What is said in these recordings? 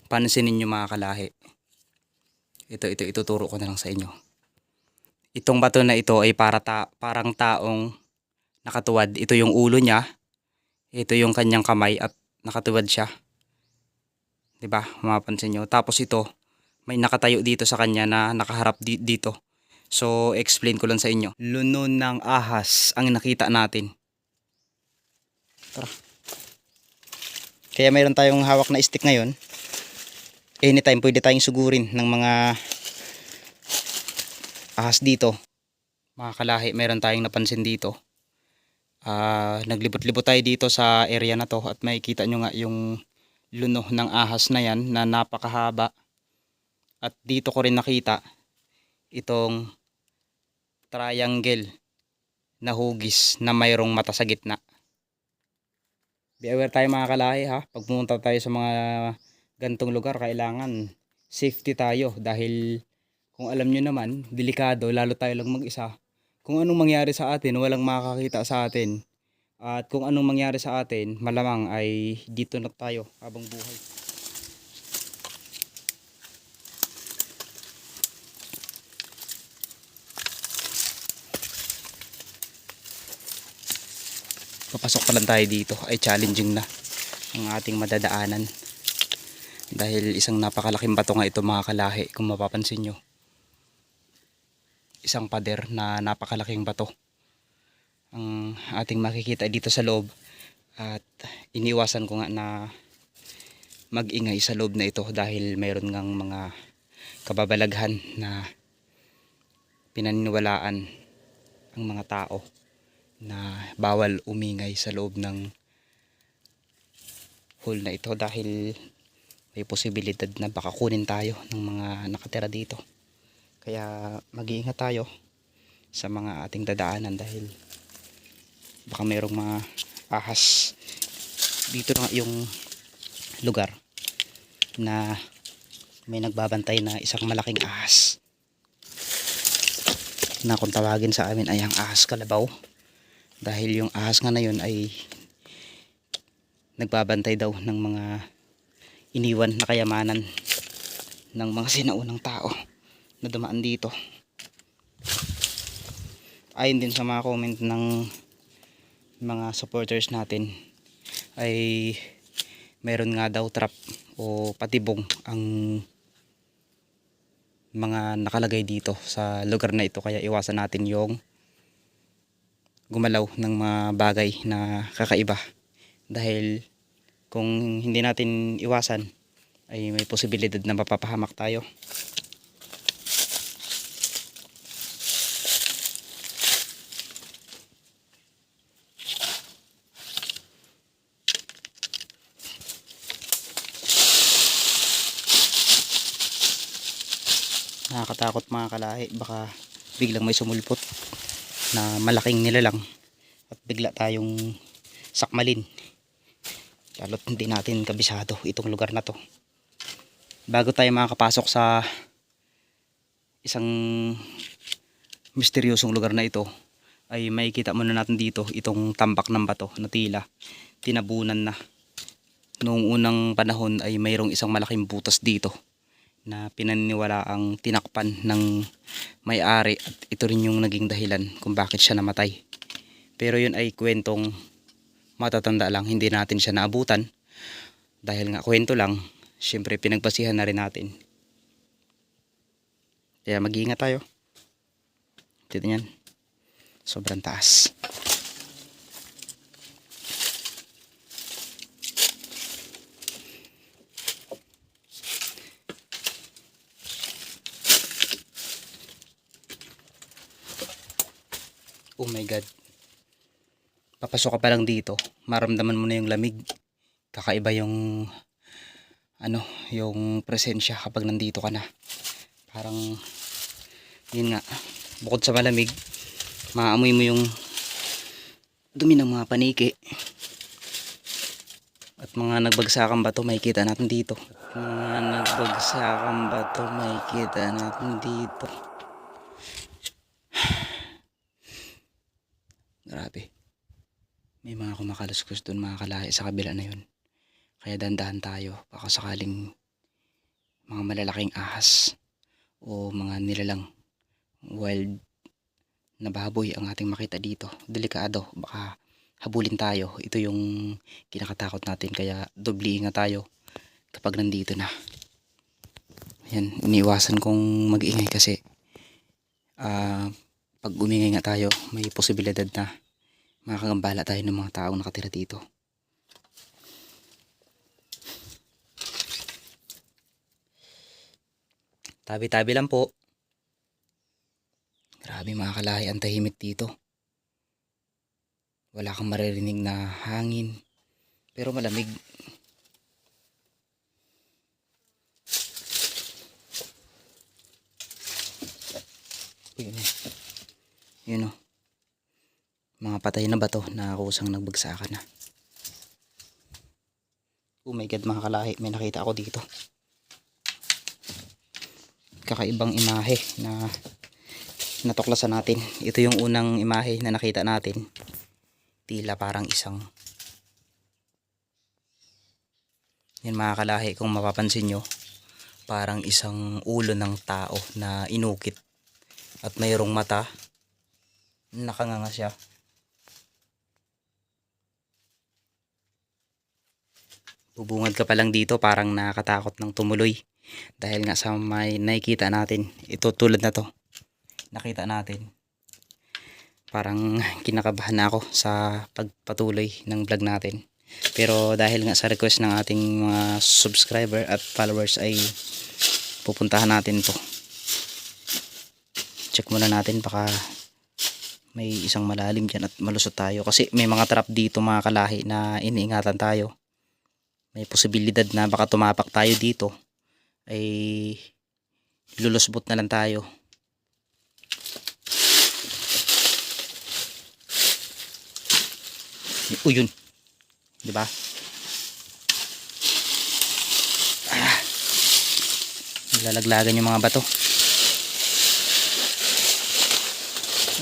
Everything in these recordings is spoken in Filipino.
pansinin nyo mga kalahi. Ito ituturo ko na lang sa inyo. Itong bato na ito ay parang taong nakatuwad. Ito yung ulo niya. Ito yung kanyang kamay at nakatuwad siya. 'Di ba? Mapapansin nyo. Tapos ito, may nakatayo dito sa kanya na nakaharap dito. So, explain ko lang sa inyo. Lunon ng ahas ang nakita natin. Tara. Kaya mayroon tayong hawak na stick ngayon. Anytime pwede tayong sugurin ng mga ahas dito. Mga kalahi, mayroon tayong napansin dito. Naglibot-libot tayo dito sa area na to at makikita nyo nga yung luno ng ahas na yan na napakahaba. At dito ko rin nakita itong triangle na hugis na mayroong mata sa gitna. Be aware tayo mga kalahi ha. Pag pumunta tayo sa mga gantong lugar, kailangan safety tayo dahil kung alam nyo naman, delikado, lalo tayo lang mag-isa. Kung anong mangyari sa atin, walang makakakita sa atin. At kung anong mangyari sa atin, malamang ay dito na tayo habang buhay. Papasok pa lang tayo dito ay challenging na ang ating madadaanan. Dahil isang napakalaking bato nga ito mga kalahi, kung mapapansin nyo. Isang pader na napakalaking bato ang ating makikita dito sa loob. At iniwasan ko nga na mag-ingay sa loob na ito dahil mayroon ngang mga kababalaghan na pinaniniwalaan ang mga tao na bawal umingay sa loob ng hole na ito dahil may posibilidad na baka kunin tayo ng mga nakatira dito. Kaya mag-iingat tayo sa mga ating dadaanan dahil baka mayroong mga ahas. Dito na yung lugar na may nagbabantay na isang malaking ahas na kung tawagin sa amin ay ang ahas kalabaw. Dahil yung ahas nga na yun ay nagbabantay daw ng mga iniwan na kayamanan ng mga sinaunang tao na dumaan dito. Ayon din sa mga comment ng mga supporters natin ay meron nga daw trap o patibong ang mga nakalagay dito sa lugar na ito, kaya iwasan natin yung gumalaw ng mga bagay na kakaiba dahil kung hindi natin iwasan ay may posibilidad na mapapahamak tayo. Nakakatakot mga kalahi, baka biglang may sumulpot na malaking nilalang at bigla tayong sakmalin. Lalo't hindi natin kabisado itong lugar na to. Bago tayo makakapasok sa isang misteryosong lugar na ito, ay makikita muna natin dito itong tambak ng bato na tila tinabunan na. Noong unang panahon ay mayroong isang malaking butas dito na pinaniniwala ang tinakpan ng may-ari at ito rin yung naging dahilan kung bakit siya namatay. Pero yun ay kwentong matatanda lang, hindi natin siya naabutan dahil nga kwento lang. Syempre pinagbasihan na rin natin, kaya mag-iingat tayo. Dito yan, sobrang taas. Oh my god, papasok ka pa lang dito, maramdaman mo na yung lamig. Kakaiba yung yung presensya kapag nandito ka na. Parang yun nga, bukod sa malamig, maamoy mo yung dumi ng mga paniki at mga nagbagsakang bato makikita natin dito. Mga nagbagsakang bato makikita natin dito. Grabe, may mga kumakaluskos doon mga kalahi sa kabila na yun. Kaya dandahan tayo, baka sakaling mga malalaking ahas o mga nilalang wild na baboy ang ating makita dito. Delikado, baka habulin tayo. Ito yung kinakatakot natin, kaya doble ingat tayo kapag nandito na. Ayan, iniiwasan kong mag-ingay kasi pag umingay nga tayo, may posibilidad na makakagambala tayo ng mga taong nakatira dito. Tabi-tabi lang po. Grabe mga kalahi, ang tahimik dito. Wala kang maririnig na hangin, pero malamig. Yun, yun o. Mga patay na bato na kusang nagbagsakan na. Oh my god mga kalahi, may nakita ako dito. Kakaibang imahe na natuklasan natin. Ito yung unang imahe na nakita natin. Tila parang isang, yan mga kalahi, kung mapapansin nyo, parang isang ulo ng tao na inukit at mayroong mata, nakanganga siya. Bubungad ka pa lang dito, parang nakakatakot ng tumuloy dahil nga sa may nakikita natin. Ito tulad na to, nakita natin, parang kinakabahan na ako sa pagpatuloy ng vlog natin. Pero dahil nga sa request ng ating mga subscriber at followers ay pupuntahan natin to. Check muna natin, baka may isang malalim dyan at malusot tayo, kasi may mga trap dito mga kalahi na iniingatan tayo. May posibilidad na baka tumapak tayo dito ay lulusbot na lang tayo. Yun, di ba? Lalaglagan yung mga bato.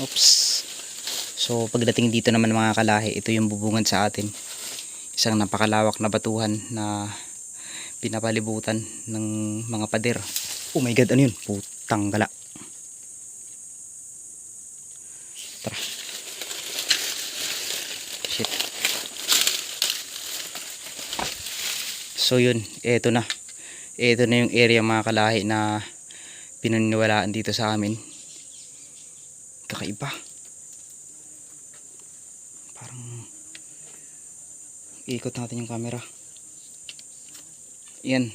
Oops. So pagdating dito naman mga kalahi, ito yung bubungan sa atin. Isang napakalawak na batuhan na pinapalibutan ng mga pader. Oh my god, ano yun? Putang gala. Tara. Shit. So yun, eto na. Eto na yung area mga kalahi na pinaniniwalaan dito sa amin. Kakaiba. Parang ikot natin yung camera. Yan.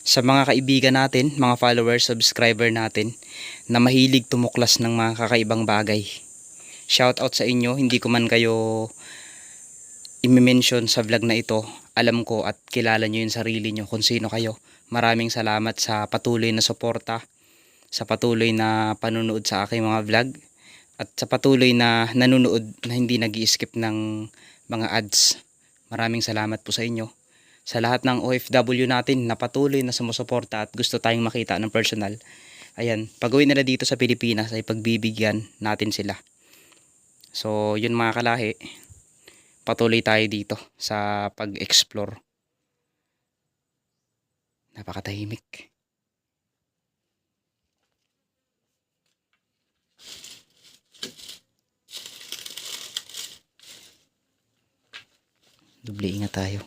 Sa mga kaibigan natin, mga followers, subscriber natin na mahilig tumuklas ng mga kakaibang bagay, shout out sa inyo. Hindi ko man kayo i-mention sa vlog na ito. Alam ko at kilala nyo yung sarili nyo kung sino kayo. Maraming salamat sa patuloy na suporta, sa patuloy na panunood sa aking mga vlog, at sa patuloy na nanonood na hindi nag-i-skip ng mga ads. Maraming salamat po sa inyo. Sa lahat ng OFW natin na patuloy na sumusuporta at gusto tayong makita ng personal, ayan, pag-uwi nila dito sa Pilipinas ay pagbibigyan natin sila. So yun mga kalahi, patuloy tayo dito sa pag-explore. Napakatahimik. Doble ingat tayo.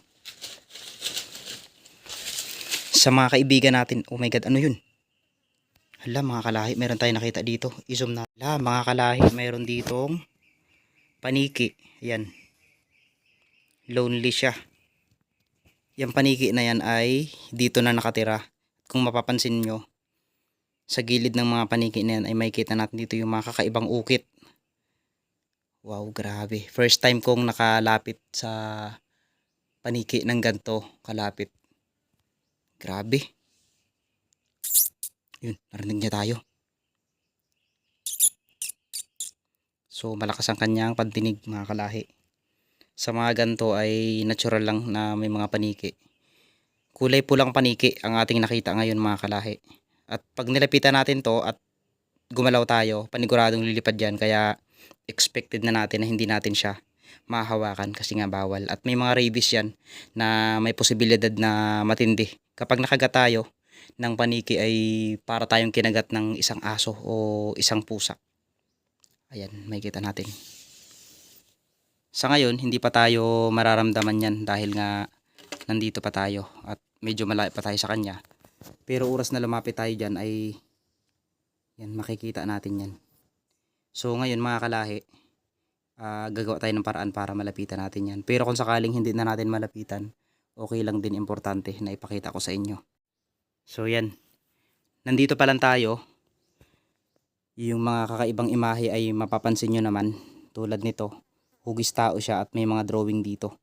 Sa mga kaibigan natin, oh my god, ano yun? Hala mga kalahi, meron tayong nakita dito. I-zoom na. Hala mga kalahi, meron ditong paniki. Yan. Lonely siya. Yung paniki na yan ay dito na nakatira. Kung mapapansin nyo, sa gilid ng mga paniki na yan ay makikita natin dito yung mga kakaibang ukit. Wow, grabe. First time kong nakalapit sa paniki ng ganto kalapit. Grabe. Yun, narinig niya tayo. So malakas ang kanyang pantinig mga kalahi. Sa mga ganto ay natural lang na may mga paniki. Kulay pulang paniki ang ating nakita ngayon mga kalahi. At pag nilapitan natin to at gumalaw tayo, paniguradong lilipad yan. Kaya expected na natin na hindi natin siya mahawakan kasi nga bawal. At may mga rabies yan na may posibilidad na matindi. Kapag nakagat tayo, ng paniki ay para tayong kinagat ng isang aso o isang pusa. Ayan, makikita natin. Sa ngayon, hindi pa tayo mararamdaman yan dahil nga nandito pa tayo at medyo malayo pa tayo sa kanya. Pero oras na lumapit tayo dyan ay yan, makikita natin yan. So ngayon mga kalahi, gagawa tayo ng paraan para malapitan natin yan. Pero kung sakaling hindi na natin malapitan, okay lang din, importante na ipakita ko sa inyo. So yan, nandito pa lang tayo. Yung mga kakaibang imahe ay mapapansin nyo naman. Tulad nito, hugis tao siya at may mga drawing dito.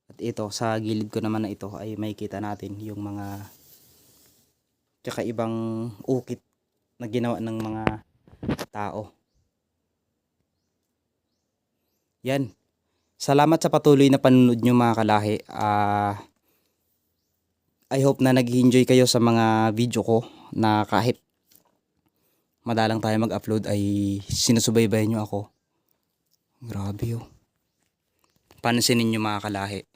At ito, sa gilid ko naman na ito ay makikita natin yung mga kakaibang ukit na ginawa ng mga tao. Yan. Salamat sa patuloy na panunod nyo mga kalahi. I hope na nag-enjoy kayo sa mga video ko na kahit madalang tayo mag-upload ay sinusubaybayan nyo ako. Grabe oh. Pansinin nyo mga kalahi.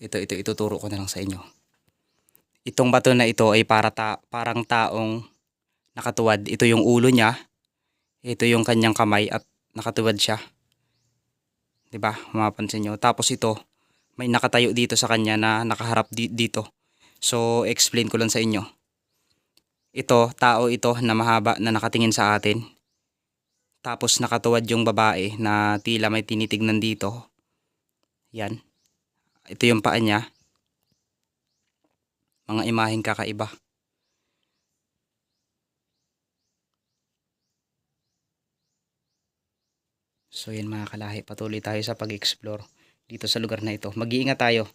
Ito, ituturo ko na lang sa inyo. Itong bato na ito ay parang taong nakatuwad. Ito yung ulo niya. Ito yung kanyang kamay at nakatuwad siya. 'Di ba? Mapapansin nyo. Tapos ito, may nakatayo dito sa kanya na nakaharap dito. So, explain ko lang sa inyo. Ito, tao ito na mahaba na nakatingin sa atin. Tapos nakatuwad yung babae na tila may tinitignan dito. Yan. Ito yung paa niya. Mga imaheng kakaiba. So yan mga kalahi, patuloy tayo sa pag-explore dito sa lugar na ito. Mag-iingat tayo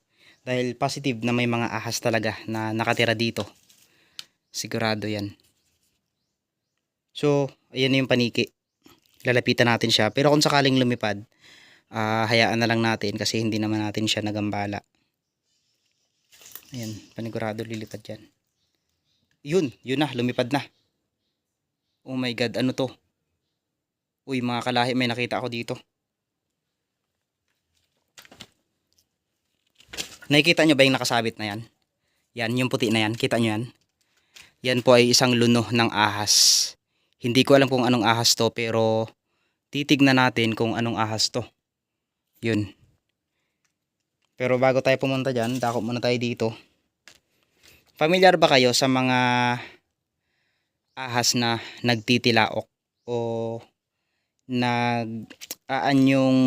dahil positive na may mga ahas talaga na nakatira dito. Sigurado yan. So, ayan na yung paniki. Lalapitan natin siya. Pero kung sakaling lumipad, hayaan na lang natin kasi hindi naman natin siya nagambala. Ayan, panigurado lilipad yan. Yun na, lumipad na. Oh my God, ano to? Uy mga kalahi, may nakita ako dito. Nakikita nyo ba yung nakasabit na yan? Yan, yung puti na yan, kita nyo yan? Yan po ay isang luno ng ahas. Hindi ko alam kung anong ahas to, pero titignan natin kung anong ahas to. Yun. Pero bago tayo pumunta dyan, dako muna tayo dito. Familiar ba kayo sa mga ahas na nagtitilaok o yung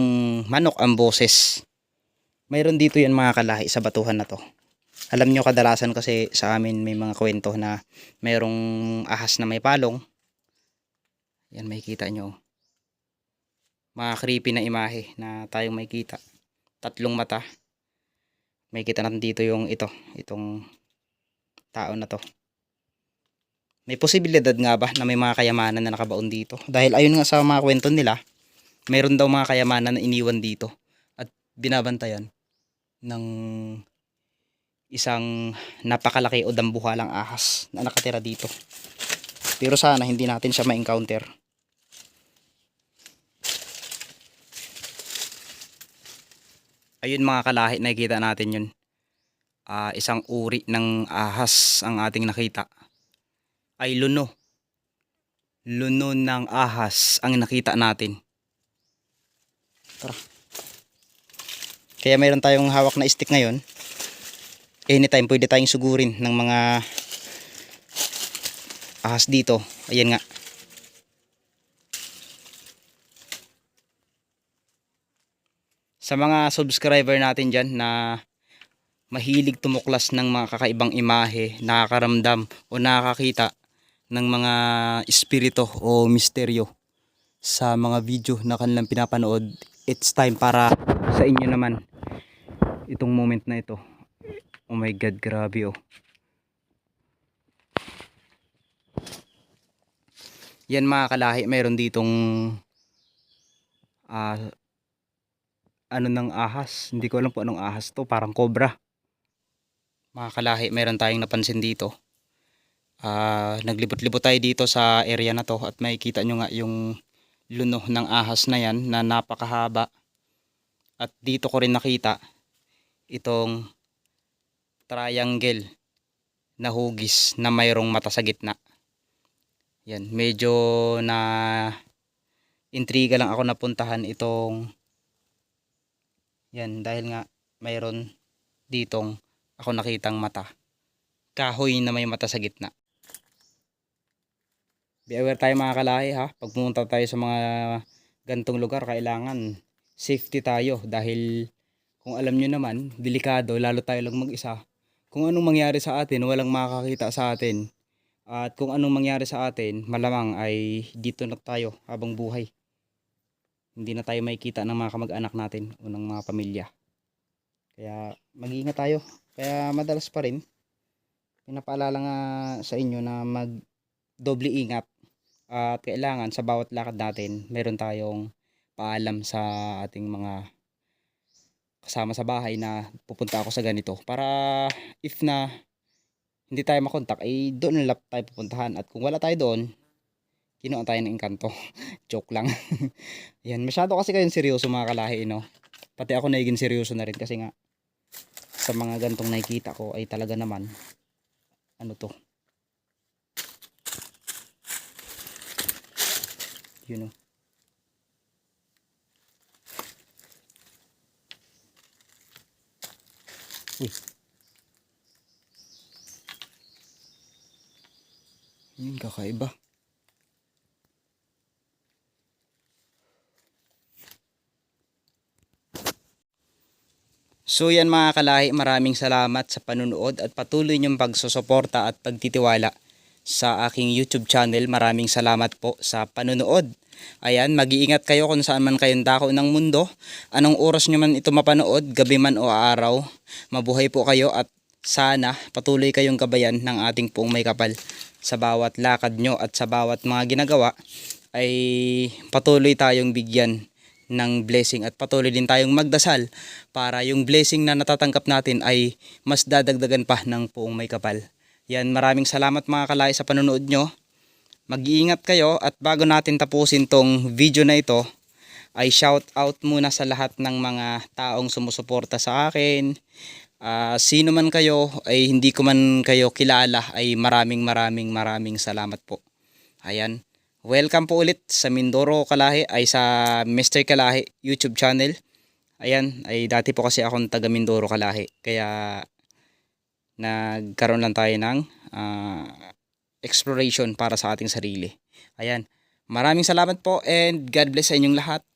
manok ang boses? Mayroon dito yan mga kalahi sa batuhan na to. Alam nyo, kadalasan kasi sa amin may mga kwento na mayroong ahas na may palong. Yan, makikita nyo. Mga creepy na imahe na tayong makikita. 3 mata. Makikita natin dito yung itong tao na to. May posibilidad nga ba na may mga kayamanan na nakabaon dito? Dahil ayon nga sa mga kwento nila, mayroon daw mga kayamanan na iniwan dito at binabantayan ng isang napakalaki o dambuhalang ahas na nakatira dito. Pero sana hindi natin siya ma-encounter. Ayun mga kalahi, nakikita natin yun. Isang uri ng ahas ang ating nakita. Ay luno. Luno ng ahas ang nakita natin. Tara. Kaya mayroon tayong hawak na stick ngayon. Anytime pwede tayong sugurin ng mga ahas dito. Ayan nga. Sa mga subscriber natin dyan na mahilig tumuklas ng mga kakaibang imahe, nakakaramdam o nakakakita ng mga espiritu o misteryo sa mga video na kanilang pinapanood, it's time para sa inyo naman itong moment na ito. Oh my God, grabe oh. Yan mga kalahi, mayroon ditong ano ng ahas. Hindi ko alam po anong ahas to, parang cobra. Mga kalahi, mayroon tayong napansin dito. Naglibot-libot tayo dito sa area na to at makikita nyo nga yung luno ng ahas na yan na napakahaba. At dito ko rin nakita itong triangle na hugis na mayroong mata sa gitna. Yan, medyo na intriga lang ako napuntahan itong yan dahil nga mayroon ditong ako nakitang mata. Kahoy na may mata sa gitna. Be aware tayo mga kalahi ha. Pag pumunta tayo sa mga gantong lugar, kailangan safety tayo dahil kung alam nyo naman, delikado, lalo tayo lang mag-isa. Kung anong mangyari sa atin, walang makakakita sa atin. At kung anong mangyari sa atin, malamang ay dito na tayo habang buhay. Hindi na tayo makikita ng mga kamag-anak natin o ng mga pamilya. Kaya mag-iingat tayo. Kaya madalas pa rin, pinapaalala nga sa inyo na mag-doble ingat. At kailangan sa bawat lakad natin, meron tayong paalam sa ating mga kasama sa bahay na pupunta ako sa ganito. Para if na hindi tayo makontak, ay doon lang tayo pupuntahan. At kung wala tayo doon, kinuha tayo ng engkanto. Joke lang. Yan, masyado kasi kayong seryoso mga kalahi, no? Pati ako naging seryoso na rin kasi nga sa mga gantong nakikita ko ay talaga naman ano to, you know. Uy. Yun, kakaiba. So yan mga kalahi, maraming salamat sa panunood at patuloy niyong pagsusuporta at pagtitiwala sa aking YouTube channel. Maraming salamat po sa panunood. Ayan, mag-iingat kayo kung saan man kayong dako ng mundo. Anong oras nyo man ito mapanood, gabi man o araw. Mabuhay po kayo at sana patuloy kayong gabayan ng ating Puong May Kapal sa bawat lakad nyo at sa bawat mga ginagawa ay patuloy tayong bigyan ng blessing at patuloy din tayong magdasal para yung blessing na natatanggap natin ay mas dadagdagan pa ng Puong May Kapal. Yan, maraming salamat mga kalahi sa panonood nyo. Mag-iingat kayo at bago natin tapusin tong video na ito ay shout out muna sa lahat ng mga taong sumusuporta sa akin. Sino man kayo ay hindi ko man kayo kilala ay maraming salamat po. Ayan. Welcome po ulit sa Mindoro Kalahi ay sa Mr. Kalahi YouTube channel. Ayan, ay dati po kasi akong taga Mindoro Kalahi. Kaya nagkaroon lang tayo ng exploration para sa ating sarili. Ayan. Maraming salamat po and God bless sa inyong lahat.